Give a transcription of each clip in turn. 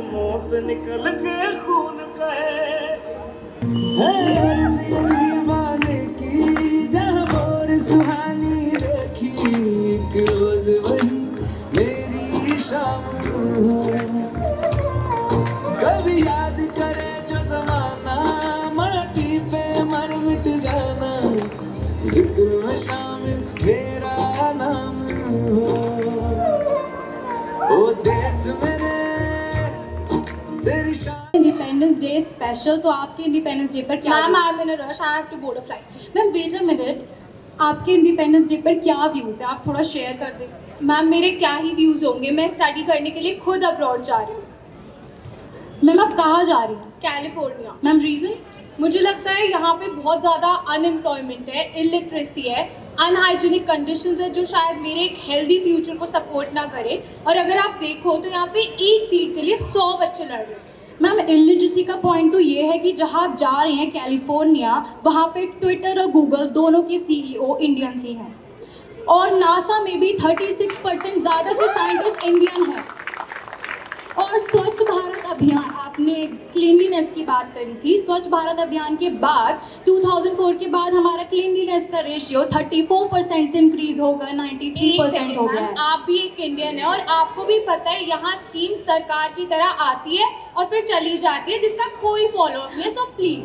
मुंह से निकल के खून कहे अर्ज़ ये दीवाने की जहाँ और सुहानी देखी एक रोज वही मेरी शाम हो। कभी याद करे जो जमाना माटी पे मर मिट जाना जिक्र में शामिल मेरा नाम हो। ओ देश मेरे तेरी शान इंडिपेंडेंस डे स्पेशल, तो आपके इंडिपेंडेंस डे पर क्या ma'am views? I am in a rush, I have to board a flight. Ma'am wait a minute, आपके इंडिपेंडेंस डे पर क्या व्यूज़ है, आप थोड़ा शेयर कर दें। मैम मेरे क्या ही व्यूज़ होंगे, मैं स्टडी करने के लिए खुद अब्रॉड जा रही हूँ, मैम आप कहाँ जा रही हैं? कैलिफोर्निया। Ma'am reason? मुझे लगता है यहाँ पे बहुत ज़्यादा अनएम्प्लॉयमेंट है, इलिटरेसी है, अनहाइजीनिक कंडीशंस है जो शायद मेरे एक हेल्दी फ्यूचर को सपोर्ट ना करे। और अगर आप देखो तो यहाँ पे एक सीट के लिए 100 बच्चे लड़ रहे हैं। मैम इलिटरेसी का पॉइंट तो ये है कि जहाँ आप जा रहे हैं कैलिफोर्निया, वहाँ पे ट्विटर और गूगल दोनों के सीईओ इंडियंस ही हैं, और नासा में भी 36% ज़्यादा से साइंटिस्ट इंडियन हैं। और स्वच्छ भारत अभियान, आपने क्लीनलीनेस की बात करी थी, स्वच्छ भारत अभियान के बाद 2004 के बाद हमारा क्लीनलीनेस का रेशियो 34% से इंक्रीज होकर 93% हो गया है। आप भी एक इंडियन है और आपको भी पता है यहाँ स्कीम सरकार की तरह आती है और फिर चली जाती है जिसका कोई फॉलो अप नहीं है। सो प्लीज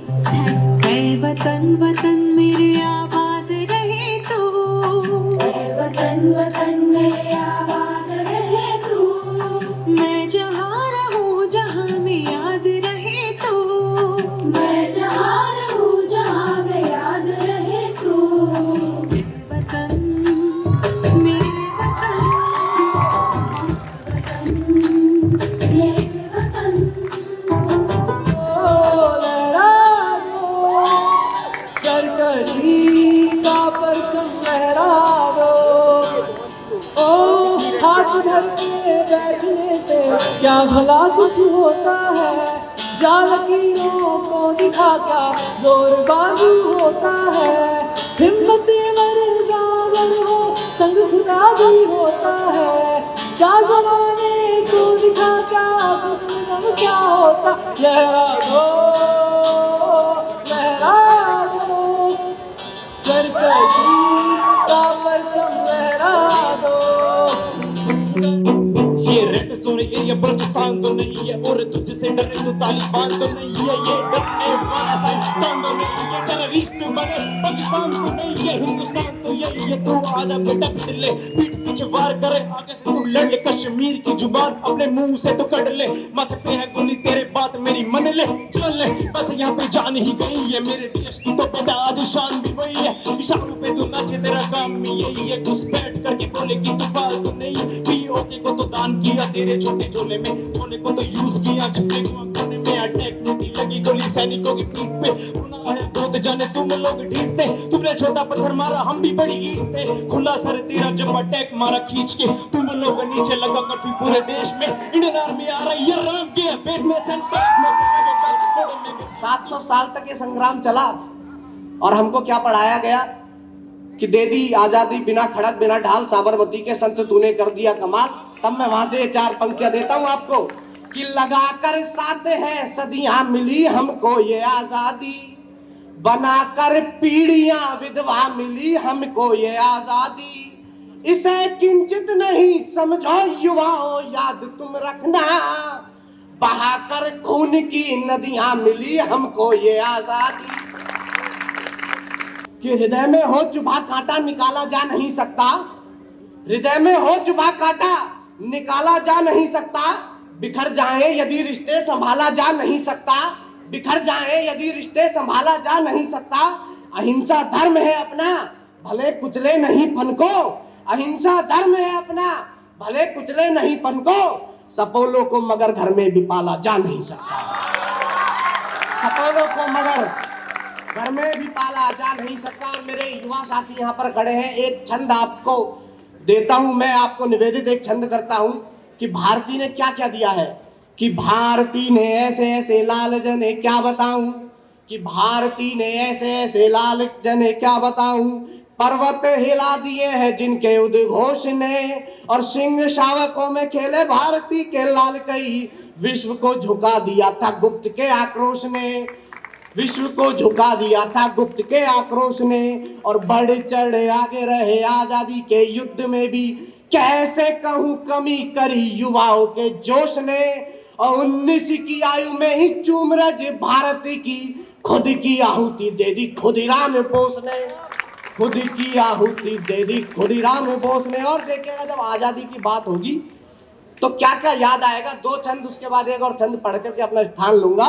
ऐ वतन वतन मेरे आबाद रहे तू, ऐ वतन वतन मेरे आबाद रहे तू, मैं जहाँ रहूँ जहाँ में याद रहे तू, मैं जहाँ रहूँ जहाँ में याद रहे तू, ऐ वतन मेरे वतन, वतन मेरे वतन। सरकशी का परचम लहरा दो। ओ हाथ धर के बैठने से क्या भला कुछ होता है, जा लकीरों को दिखा का जोर बाजू होता है। हिम्मत मर्दागर हो संग खुदा भी होता है, क्या जमाने को दिखा क्या खुद निगम क्या होता। लहरा दो लहरा दो, सरकशी का परचम लहरा दो। ये रेड जोन एरिया बलूचिस्तान तो नहीं है, और तुझसे डरे तो तालिबान तो नहीं है, ये डरने वाला साइंसदान तो नहीं है, टेररिस्ट बने पाकिस्तान तो नहीं है, हिंदुस्तान तो यही है। तू आजा बेटा पीट ले, पीठ पीछे वार करे आगे से तू लड़ ले, कश्मीर की जुबान अपने मुंह से तो कट ले, माथे पे है गोली तेरे बात मेरी मन ले, चल ले बस यहाँ पे जान ही गई है, मेरे देश की तो बेटा आज शान भी वही है, इशारों पे तू नाचे तेरा काम भी यही है, घुस बैठ करके बोले कि तू बात तो नहीं है, पीओके को तो दान किया तेरे छोटे झोले में, झोले को तो यूज किया झपटे को कोने में, अटैक में दी लगी गोली सैनिकों की पीठ पे, रोना है बहुत जाने तुम लोग ढीठते, तुमने छोटा पत्थर मारा हम भी बड़ी ईंट थे, खुला सर तेरा जब अटैक मारा खींच के, तुम लोग नीचे लगा कर्फ्यू पूरे देश में, इंडियन आर्मी आ रही है राम के पेट में सेंटर में। 700 साल तक ये संग्राम चला और हमको क्या पढ़ाया गया कि दे दी आजादी बिना खड़क बिना ढाल, साबरमती के संत तूने कर दिया कमाल। तब मैं वहां से 4 पंक्तियां देता हूं आपको कि लगाकर साथ है सदियां मिली हमको ये आजादी, बनाकर पीढ़ियां विधवा मिली हमको ये आजादी, इसे किंचित नहीं समझो युवाओं याद तुम रखना, बहाकर खून की नदियां मिली हमको ये आजादी। कि हृदय में हो चुभा कांटा निकाला जा नहीं सकता, हृदय में हो चुभा कांटा निकाला जा नहीं सकता, बिखर जाए यदि रिश्ते संभाला जा नहीं सकता, बिखर जाए यदि रिश्ते संभाला जा नहीं सकता। अहिंसा धर्म है अपना भले कुचले नहीं फन को, अहिंसा धर्म है अपना भले कुचले नहीं फन को, सपोलों को मगर घर में भी पाला जा नहीं सकता, सपोलों को मगर घर में भी पाला जा नहीं सकता। और मेरे युवा साथी यहाँ पर खड़े हैं, एक छंद आपको देता हूँ, मैं आपको निवेदित एक छंद करता हूँ कि भारती ने क्या क्या दिया है, कि भारती ने ऐसे ऐसे लाल जने क्या बताऊं, कि भारती ने ऐसे ऐसे लाल जने क्या बताऊं, पर्वत हिला दिए हैं जिनके उद्घोष ने, और सिंह शावकों में खेले भारती के लाल कई। विश्व को झुका दिया था गुप्त के आक्रोश ने, विश्व को झुका दिया था गुप्त के आक्रोश ने, और बढ़ चढ़ आगे रहे आजादी के युद्ध में भी। कैसे कहूँ कमी करी युवाओं के जोश ने, और 19 की आयु में ही चूमरज भारत की खुद की आहुति दे दी खुदीराम बोस ने, खुद की आहुति दे दी खुदीराम बोस ने। और देखिएगा जब आजादी की बात होगी तो क्या क्या याद आएगा। 2 छंद उसके बाद एक और छंद पढ़ करके अपना स्थान लूंगा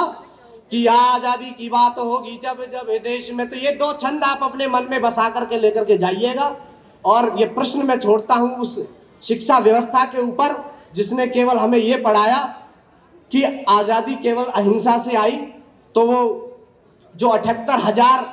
कि आजादी की बात होगी जब जब देश में। तो ये 2 छंद आप अपने मन में बसा करके लेकर के जाइएगा। और ये प्रश्न मैं छोड़ता हूं उस शिक्षा व्यवस्था के ऊपर जिसने केवल हमें ये पढ़ाया कि आजादी केवल अहिंसा से आई। तो वो जो 78,000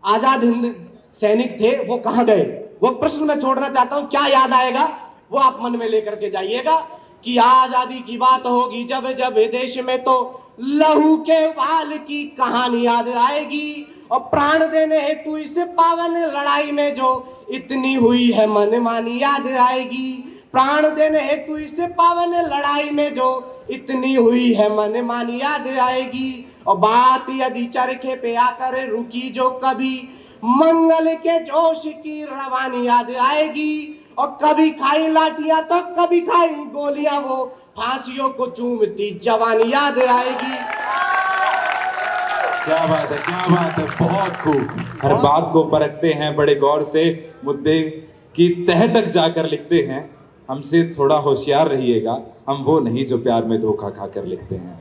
आजाद हिंद सैनिक थे वो कहाँ गए, वो प्रश्न मैं छोड़ना चाहता हूं। क्या याद आएगा वो आप मन में लेकर के जाइएगा कि आजादी की बात होगी जब जब देश में, तो लहू के उबाल की कहानी याद आएगी। और प्राण देने हेतु इस पावन लड़ाई में जो इतनी हुई है मनमानी याद आएगी। प्राण देने हेतु इस पावन लड़ाई में जो इतनी हुई है मनमानी याद आएगी। और बात यदि चरखे पे आकर रुकी जो कभी, मंगल के जोश की रवानी याद आएगी। और कभी खाई लाठियां तो कभी खाई गोलियां, वो फांसियों को चूमती जवानी याद आएगी। क्या बात है, क्या बात है, बहुत खूब। हर बात को परखते हैं बड़े गौर से, मुद्दे की तह तक जाकर लिखते हैं। हमसे थोड़ा होशियार रहिएगा, हम वो नहीं जो प्यार में धोखा खाकर लिखते हैं।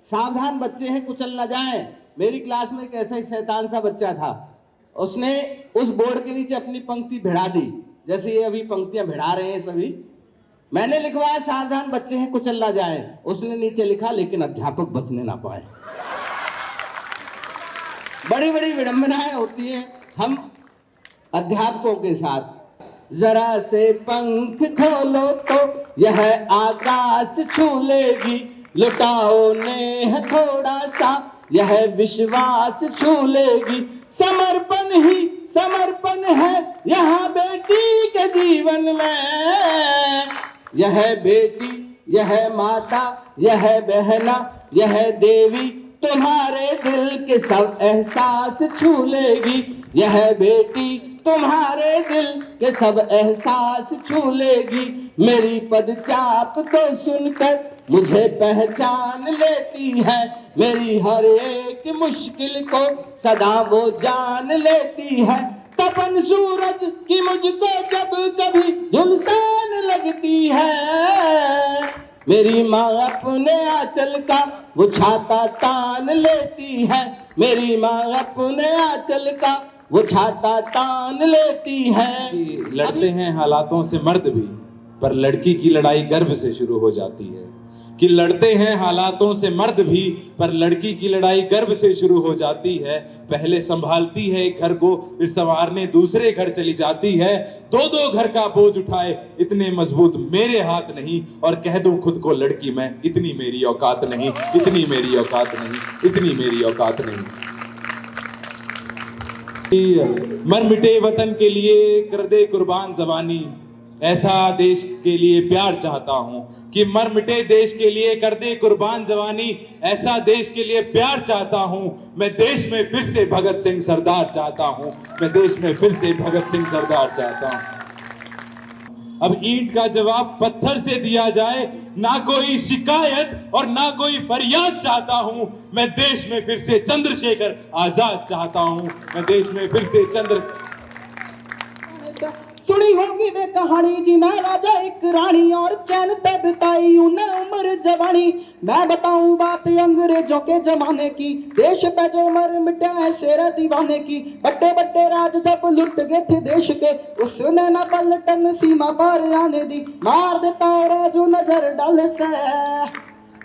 सावधान बच्चे हैं कुचल न जाएं। मेरी क्लास में एक ऐसा ही शैतान सा बच्चा था, उसने उस बोर्ड के नीचे अपनी पंक्ति भिड़ा दी, जैसे ये अभी पंक्तियां भिड़ा रहे हैं सभी। मैंने लिखवाया सावधान बच्चे हैं कुचल ना जाएं, उसने नीचे लिखा लेकिन अध्यापक बचने ना पाए। बड़ी बड़ी विडंबनाएं होती हैं हम अध्यापकों के साथ। जरा से पंख खोलो तो यह आकाश छू लेगी, लुटाओ ने थोड़ा सा यह विश्वास छू लेगी। समर्पण ही समर्पण है यहाँ बेटी के जीवन में, यह बेटी यह माता यह बहना यह देवी तुम्हारे दिल के सब एहसास छू लेगी। यह बेटी तुम्हारे दिल के सब एहसास छू लेगी। मेरी पदचाप तो सुनकर मुझे पहचान लेती है, मेरी हर एक मुश्किल को सदा वो जान लेती है। तपन सूरज की मुझको जब कभी झुलसान लगती है, मेरी माँ अपने आंचल का वो छाता तान लेती है। मेरी माँ अपने आंचल का वो छाता तान लेती है। लड़ते हैं हालातों से मर्द भी, पर लड़की की लड़ाई गर्भ से शुरू हो जाती है। कि लड़ते हैं हालातों से मर्द भी, पर लड़की की लड़ाई गर्भ से शुरू हो जाती है। पहले संभालती है एक घर को, फिर संवारने दूसरे घर चली जाती है। 2-2 घर का बोझ उठाए इतने मजबूत मेरे हाथ नहीं, और कह दूं खुद को लड़की मैं, इतनी मेरी औकात नहीं, इतनी मेरी औकात नहीं, इतनी मेरी औकात नहीं। मर मिटे वतन के लिए कर दे कुर्बान जवानी, ऐसा देश के लिए प्यार चाहता हूं। कि मर मिटे देश के लिए कर दे कुर्बान जवानी, ऐसा देश के लिए प्यार चाहता हूं। मैं देश में फिर से भगत सिंह सरदार चाहता हूं, मैं देश में फिर से भगत सिंह सरदार चाहता हूं। अब ईंट का जवाब पत्थर से दिया जाए, ना कोई शिकायत और ना कोई फरियाद चाहता हूं। मैं देश में फिर से चंद्रशेखर आजाद चाहता हूं, मैं देश में फिर से सुनी होगी वे कहानी जी, मैं राजा एक रानी और चैन पे बिताई उन्हें उम्र जवानी। मैं बताऊं बात अंग्रेजों के जमाने की, देश पे जो मर मिटे शेर दीवाने की। बड़े बड़े राज जब लुट गए थे देश के, उसने न पलटन सीमा पर आने दी। मार देता और जो नजर डाले से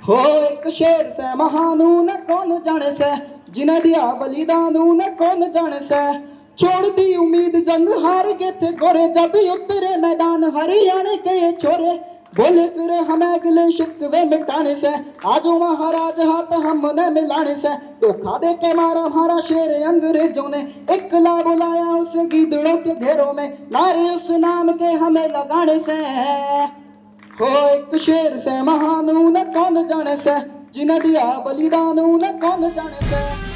हो एक शेर से महानू न कौन जाने से, जिन्हें दिया बलिदानू न कौन जाने से। छोड़ दी उम्मीद जंग हार गए थे गोरे, जब उतरे मैदान हरियाणा के ये छोरे। बोले फिर हमें गिले शिकवे मिटाने से, आजो महाराज हाथ हमने मिलाने से। धोखा दे के मारा हमारा शेर अंग्रेजों ने, इकला बुलाया उसे गीदड़ों के घेरों में, नारे उस नाम के हमें लगाने से। हो एक शेर से महान न कौन जाने से, जिन्हें दिया बलिदान न कौन जाने से।